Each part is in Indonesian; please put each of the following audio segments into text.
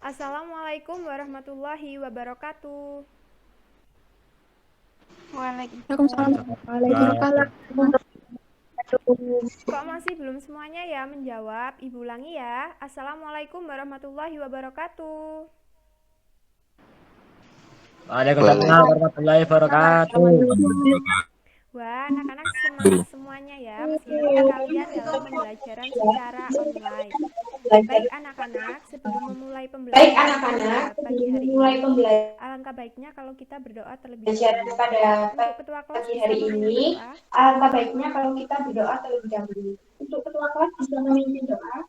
Assalamualaikum warahmatullahi wabarakatuh. Waalaikumsalam warahmatullahi Waalaikumsalam. wabarakatuh. Kok masih belum semuanya ya menjawab? Ibu ulangi ya. Assalamualaikum warahmatullahi wabarakatuh. Waalaikumsalam warahmatullahi wabarakatuh. Wah, anak-anak semangat semuanya ya, meskipun kalian dalam pembelajaran secara online. Baik anak-anak, sebelum memulai pembelajaran pada pagi hari ini, alangkah baiknya kalau kita berdoa terlebih dahulu. Untuk ketua kelas bisa memimpin doa. Alangkah baiknya kalau kita berdoa terlebih dahulu. Untuk ketua kelas bisa memimpin doa.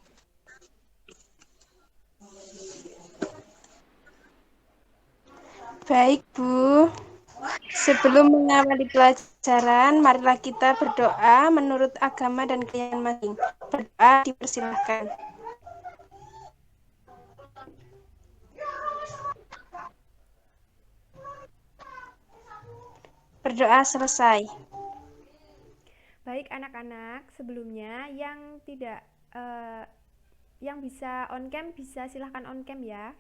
Baik, Bu. Sebelum mengawali pelajaran, marilah kita berdoa menurut agama dan keyakinan masing. Berdoa dipersilahkan. Berdoa selesai. Baik anak-anak, sebelumnya yang bisa on cam bisa silahkan on cam ya.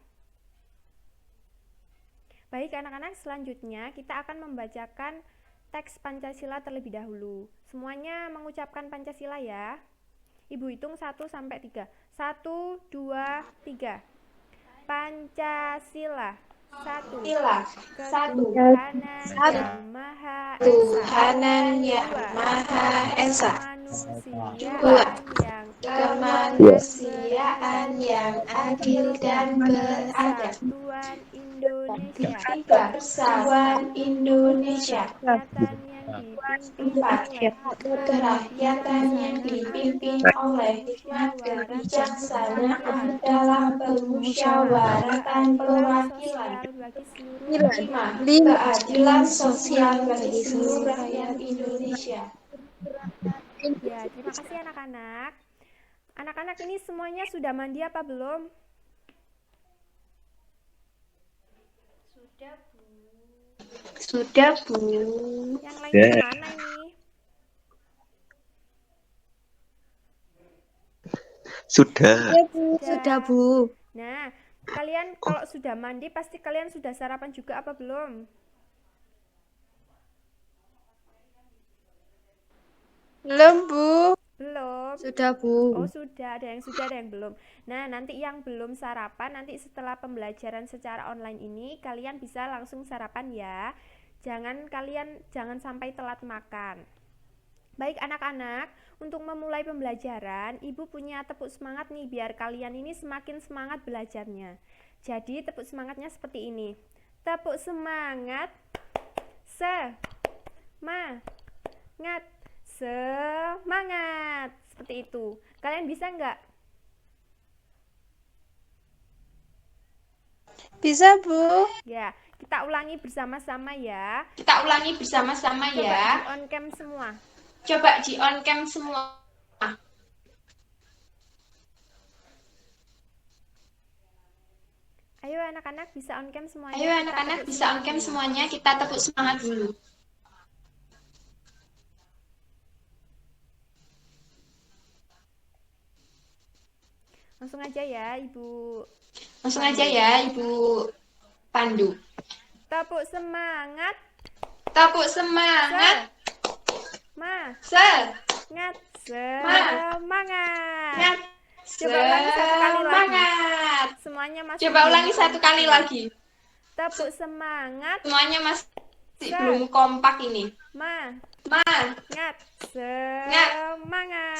Baik anak-anak, selanjutnya kita akan membacakan teks Pancasila terlebih dahulu. Semuanya mengucapkan Pancasila ya. Ibu hitung 1 sampai 3. 1, 2, 3. Pancasila. 1. Ketuhanan yang Maha Esa. Tuhanan yang Maha Esa. Kemanusiaan yang adil dan beradab. Persatuan Indonesia. Persatuan Indonesia. Kerakyatan yang dipimpin oleh hikmat kebijaksanaan dalam permusyawaratan perwakilan. bagi seluruh 5. Keadilan sosial bagi seluruh rakyat Indonesia. Ya, terima kasih anak-anak. Anak-anak ini semuanya sudah mandi apa belum? Sudah, Bu. Yang lainnya mana ini? Sudah. Sudah, Bu. Nah, kalian kalau sudah mandi pasti kalian sudah sarapan juga apa belum? Belum, Bu. Belum. Sudah, Bu. Oh, sudah. Ada yang sudah, ada yang belum. Nah, nanti yang belum sarapan, nanti setelah pembelajaran secara online ini, kalian bisa langsung sarapan ya. Jangan sampai telat makan. Baik anak-anak, untuk memulai pembelajaran, Ibu punya tepuk semangat nih biar kalian ini semakin semangat belajarnya. Jadi tepuk semangatnya seperti ini. Tepuk semangat. Semangat. Semangat. Seperti itu. Kalian bisa nggak? Bisa, Bu. Ya, kita ulangi bersama-sama ya. Coba di on cam semua. Coba di on cam semua. Ayo anak-anak bisa on cam semuanya. Ayo anak-anak bisa on cam semuanya. Kita tepuk semangat dulu. Langsung aja ya, Ibu Pandu. Tepuk semangat. Tepuk semangat. Semangat. Semangat. Coba ulangi satu kali lagi. Semuanya masih Coba ulangi satu kali lagi. Tepuk semangat. Semuanya masih belum kompak ini. Semangat. Semangat.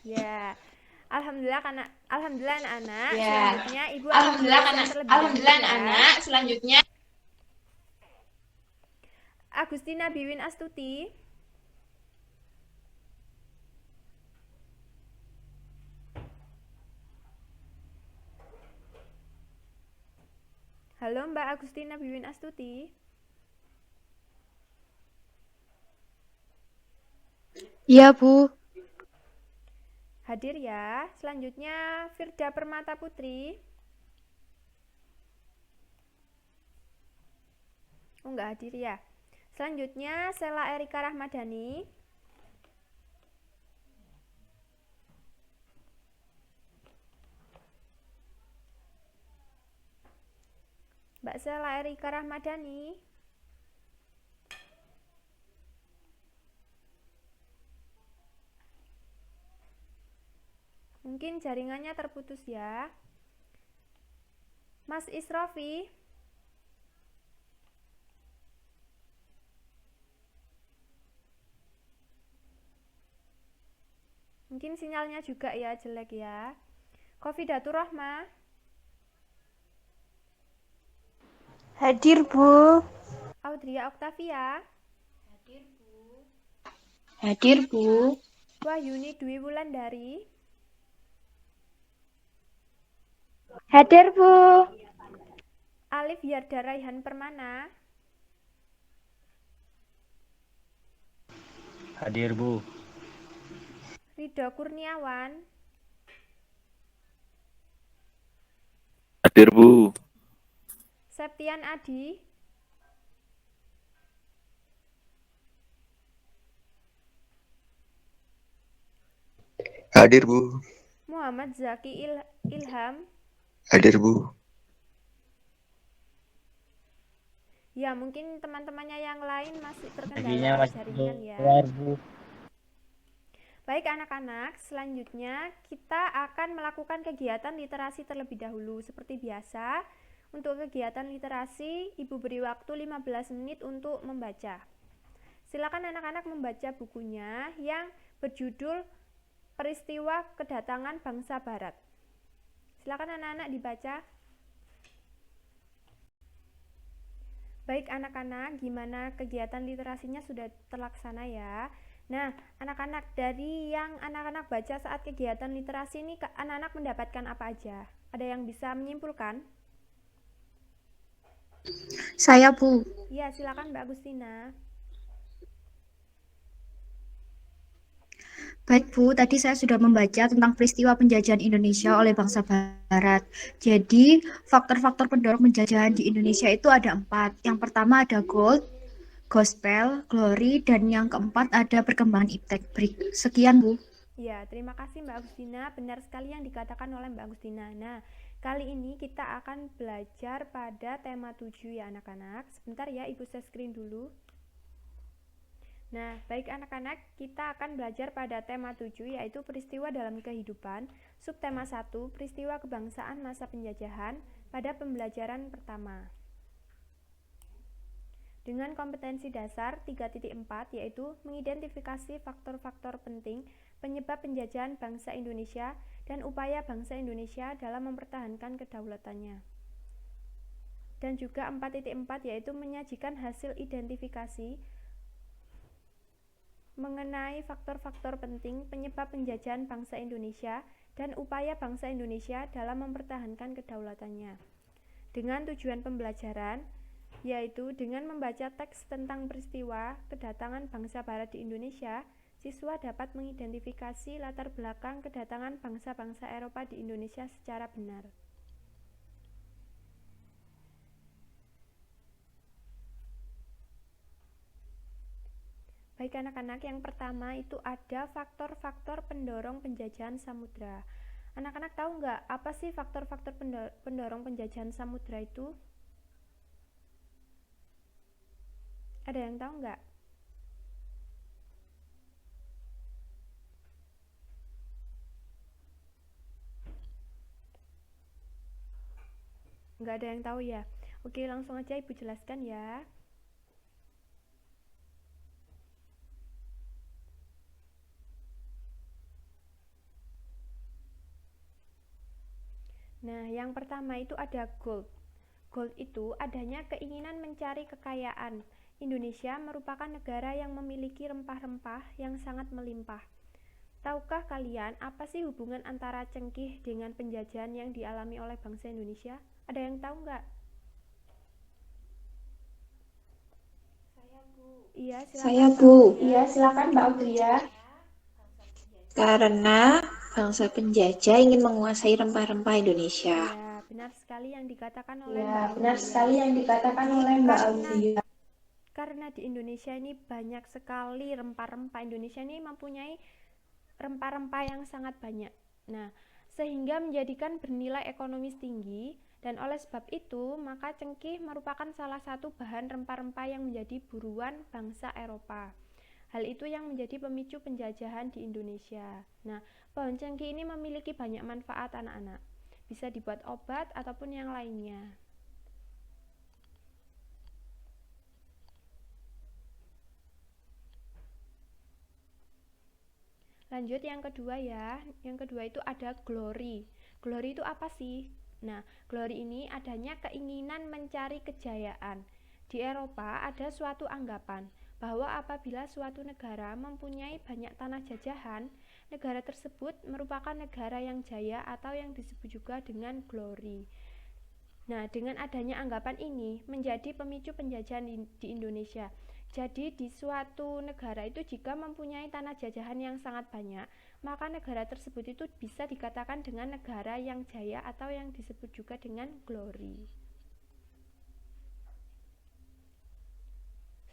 Ya. Alhamdulillah anak-anak. Ya. Selanjutnya Ibu Alhamdulillah anak. Selanjutnya Agustina Biwin Astuti. Halo Mbak Agustina Biwin Astuti. Iya, Bu. Hadir ya. Selanjutnya Firda Permata Putri. Oh, enggak hadir ya. Selanjutnya Sela Erika Rahmadani. Mbak Sela Erika Rahmadani? Mungkin jaringannya terputus ya. Mas Isrofi? Mungkin sinyalnya juga ya jelek ya. Kofidatur Rahma? Hadir, Bu. Audria Oktavia? Hadir, Bu. Wahyuni Dwi Wulandari? Hadir, Bu. Alif Yarda Raihan Permana? Hadir, Bu. Ridho Kurniawan? Hadir, Bu. Septian Adi? Hadir, Bu. Muhammad Zaki Ilham? Hadir, Bu. Ya, mungkin teman-temannya yang lain masih Laginya terkendala masih jaringan ya. keluar, Bu. Baik anak-anak, selanjutnya kita akan melakukan kegiatan literasi terlebih dahulu. Seperti biasa, untuk kegiatan literasi, Ibu beri waktu 15 menit untuk membaca. Silakan anak-anak membaca bukunya yang berjudul Peristiwa Kedatangan Bangsa Barat. Silakan anak-anak dibaca. Baik anak-anak, gimana kegiatan literasinya sudah terlaksana ya? Nah, anak-anak, dari yang anak-anak baca saat kegiatan literasi ini, anak-anak mendapatkan apa aja? Ada yang bisa menyimpulkan? Saya, Bu. Ya, silakan Mbak Agustina. Baik, Bu. Tadi saya sudah membaca tentang peristiwa penjajahan Indonesia oleh bangsa Barat. Jadi, faktor-faktor pendorong penjajahan di Indonesia itu ada 4. Yang pertama ada gold, gospel, glory, dan yang keempat ada perkembangan iptek. Sekian, Bu. Ya, terima kasih Mbak Agustina. Benar sekali yang dikatakan oleh Mbak Agustina. Nah, kali ini kita akan belajar pada tema 7 ya anak-anak. Sebentar ya, Ibu share screen dulu. Nah, baik anak-anak, kita akan belajar pada tema 7 yaitu peristiwa dalam kehidupan. Subtema 1, peristiwa kebangsaan masa penjajahan pada pembelajaran pertama. Dengan kompetensi dasar 3.4 yaitu mengidentifikasi faktor-faktor penting penyebab penjajahan bangsa Indonesia dan upaya bangsa Indonesia dalam mempertahankan kedaulatannya. Dan juga 4.4 yaitu menyajikan hasil identifikasi mengenai faktor-faktor penting penyebab penjajahan bangsa Indonesia dan upaya bangsa Indonesia dalam mempertahankan kedaulatannya. Dengan tujuan pembelajaran, yaitu dengan membaca teks tentang peristiwa kedatangan bangsa Barat di Indonesia, siswa dapat mengidentifikasi latar belakang kedatangan bangsa-bangsa Eropa di Indonesia secara benar. Baik anak-anak, yang pertama itu ada faktor-faktor pendorong penjajahan samudra. Anak-anak tahu nggak apa sih faktor-faktor pendorong penjajahan samudra itu? Ada yang tahu nggak? Nggak ada yang tahu ya? Oke, langsung aja Ibu jelaskan ya. Nah, yang pertama itu ada gold. Gold itu adanya keinginan mencari kekayaan. Indonesia merupakan negara yang memiliki rempah-rempah yang sangat melimpah. Tahukah kalian apa sih hubungan antara cengkih dengan penjajahan yang dialami oleh bangsa Indonesia? Ada yang tahu nggak? Iya, silakan. Saya, Bu. Iya, silakan Mbak Audria. Karena bangsa penjajah ingin menguasai rempah-rempah Indonesia. Ya, benar sekali yang dikatakan oleh Mbak Ya, Audria. benar sekali yang dikatakan oleh Mbak Audria. Karena di Indonesia ini banyak sekali rempah-rempah. Indonesia ini mempunyai rempah-rempah yang sangat banyak. Nah, sehingga menjadikan bernilai ekonomis tinggi Dan oleh sebab itu, maka cengkih merupakan salah satu bahan rempah-rempah yang menjadi buruan bangsa Eropa. Hal itu yang menjadi pemicu penjajahan di Indonesia. Nah, pohon cengkih ini memiliki banyak manfaat anak-anak. Bisa dibuat obat ataupun yang lainnya. Lanjut yang kedua ya. Yang kedua itu ada glory. Glory itu apa sih? Nah, glory ini adanya keinginan mencari kejayaan. Di Eropa ada suatu anggapan bahwa apabila suatu negara mempunyai banyak tanah jajahan, negara tersebut merupakan negara yang jaya atau yang disebut juga dengan glory. Nah, dengan adanya anggapan ini menjadi pemicu penjajahan di Indonesia. Jadi di suatu negara itu jika mempunyai tanah jajahan yang sangat banyak, maka negara tersebut itu bisa dikatakan dengan negara yang jaya atau yang disebut juga dengan glory.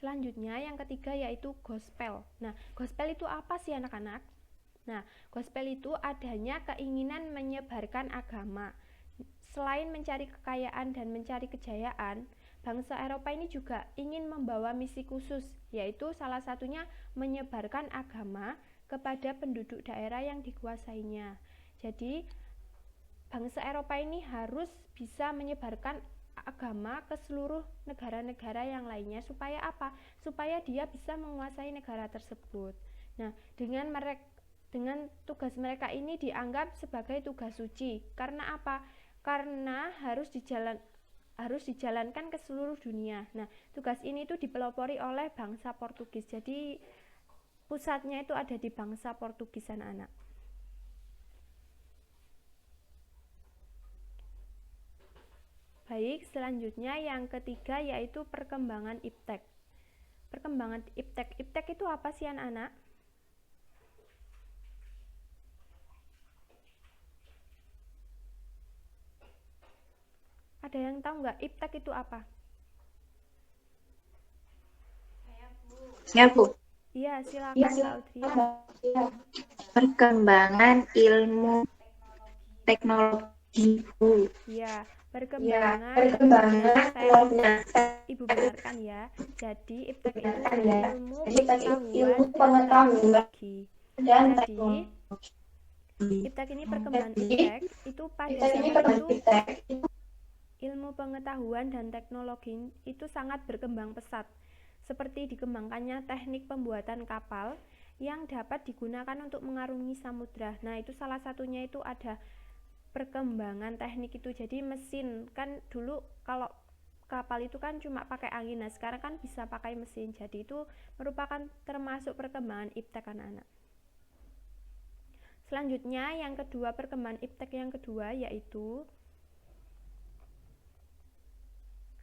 Selanjutnya yang ketiga yaitu gospel. Nah, gospel itu apa sih anak-anak? Nah, gospel itu adanya keinginan menyebarkan agama. Selain mencari kekayaan dan mencari kejayaan, bangsa Eropa ini juga ingin membawa misi khusus, yaitu salah satunya menyebarkan agama kepada penduduk daerah yang dikuasainya. Jadi, bangsa Eropa ini harus bisa menyebarkan agama ke seluruh negara-negara yang lainnya supaya apa? Supaya dia bisa menguasai negara tersebut. Nah, dengan tugas mereka ini dianggap sebagai tugas suci. Karena apa? Karena harus dijalankan ke seluruh dunia. Nah, tugas ini itu dipelopori oleh bangsa Portugis. Jadi pusatnya itu ada di bangsa Portugis anak-anak. Baik, selanjutnya yang ketiga yaitu perkembangan iptek. Perkembangan iptek. Iptek itu apa sih anak-anak? Ada yang tahu nggak iptek itu apa? Ya, Bu. Iya, silakan Kak Udria. Perkembangan ilmu teknologi, Bu. Iya, perkembangan Ibu benarkan ya. Jadi iptek itu ilmu pengetahuan dan teknologi. Jadi iptek ini perkembangan iptek itu pada zaman itu ilmu pengetahuan dan teknologi itu sangat berkembang pesat. Seperti dikembangkannya teknik pembuatan kapal yang dapat digunakan untuk mengarungi samudra. Nah, itu salah satunya itu ada perkembangan teknik itu. Jadi mesin, kan dulu kalau kapal itu kan cuma pakai angin. Nah, sekarang kan bisa pakai mesin. Jadi itu merupakan termasuk perkembangan iptek anak-anak. Selanjutnya yang kedua, perkembangan iptek yang kedua yaitu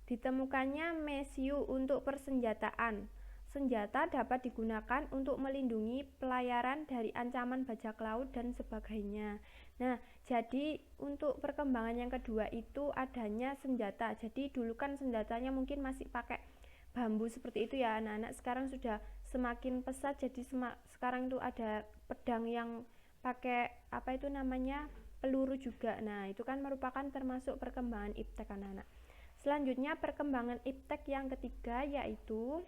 ditemukannya mesiu untuk persenjataan. Senjata dapat digunakan untuk melindungi pelayaran dari ancaman bajak laut dan sebagainya. Nah, jadi untuk perkembangan yang kedua itu adanya senjata. Jadi dulu kan senjatanya mungkin masih pakai bambu seperti itu ya anak-anak. Sekarang sudah semakin pesat, jadi sekarang itu ada pedang yang pakai apa itu namanya peluru juga. Nah, itu kan merupakan termasuk perkembangan iptek anak-anak. Selanjutnya perkembangan iptek yang ketiga yaitu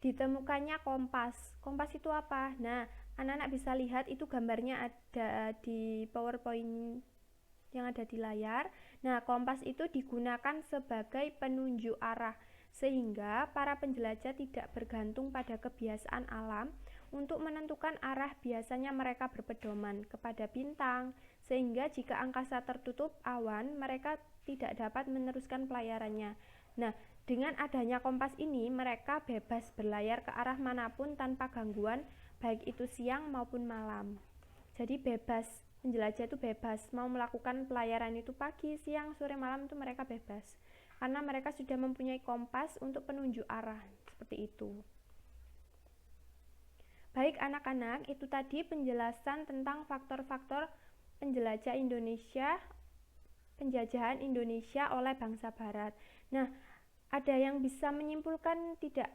ditemukannya kompas. Kompas itu apa? Nah, anak-anak bisa lihat itu gambarnya ada di PowerPoint yang ada di layar. Nah, kompas itu digunakan sebagai penunjuk arah sehingga para penjelajah tidak bergantung pada kebiasaan alam untuk menentukan arah. Biasanya mereka berpedoman kepada bintang, sehingga jika angkasa tertutup awan, mereka tidak dapat meneruskan pelayarannya. Nah, dengan adanya kompas ini, mereka bebas berlayar ke arah manapun tanpa gangguan, baik itu siang maupun malam. Jadi bebas, penjelajah itu bebas, mau melakukan pelayaran itu pagi, siang, sore, malam itu mereka bebas. Karena mereka sudah mempunyai kompas untuk penunjuk arah, seperti itu. Baik anak-anak, itu tadi penjelasan tentang faktor-faktor penjajahan Indonesia oleh bangsa Barat. Nah, ada yang bisa menyimpulkan tidak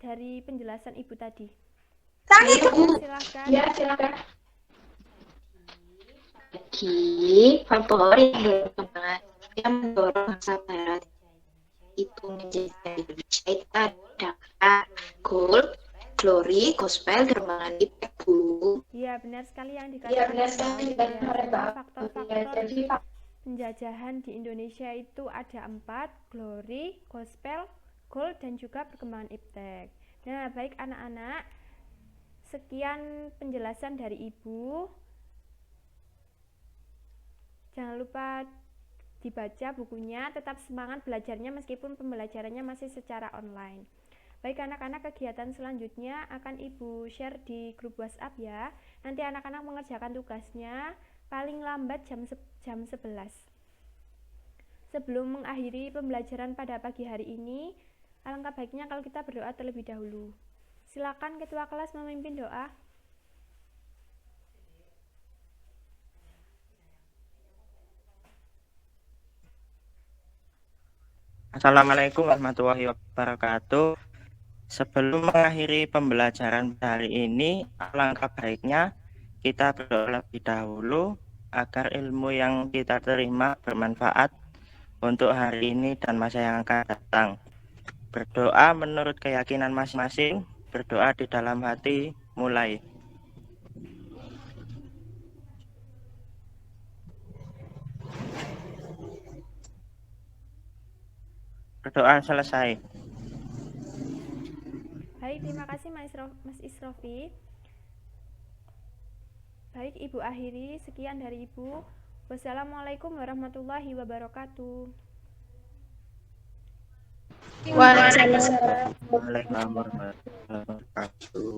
dari penjelasan Ibu tadi? Ibu. Silakan. Ya, silakan. lagi faktor yang mendorong bangsa Barat itu menjadi Indonesia itu adalah gold, glory, gospel, germangan impact, Bu. Iya, benar sekali yang Iya, dikatakan benar sekali Mbak. dikatakan oleh Mbak. Faktor-faktor Jadi penjajahan di Indonesia itu ada 4, glory, gospel, gold, dan juga perkembangan iptek. Nah, baik anak-anak, sekian penjelasan dari Ibu. Jangan lupa dibaca bukunya, tetap semangat belajarnya meskipun pembelajarannya masih secara online. Baik anak-anak, kegiatan selanjutnya akan Ibu share di grup WhatsApp ya. Nanti anak-anak mengerjakan tugasnya paling lambat jam 11. Sebelum mengakhiri pembelajaran pada pagi hari ini, alangkah baiknya kalau kita berdoa terlebih dahulu. Silakan ketua kelas memimpin doa. Assalamualaikum warahmatullahi wabarakatuh. Sebelum mengakhiri pembelajaran hari ini, alangkah baiknya kita berdoa lebih dahulu agar ilmu yang kita terima bermanfaat untuk hari ini dan masa yang akan datang. Berdoa menurut keyakinan masing-masing, berdoa di dalam hati, mulai. Berdoa selesai. Baik, terima kasih Mas Isrofi. Baik, Ibu akhiri. Sekian dari Ibu. Wassalamualaikum warahmatullahi wabarakatuh. Waalaikumsalam. Waalaikumsalam warahmatullahi wabarakatuh.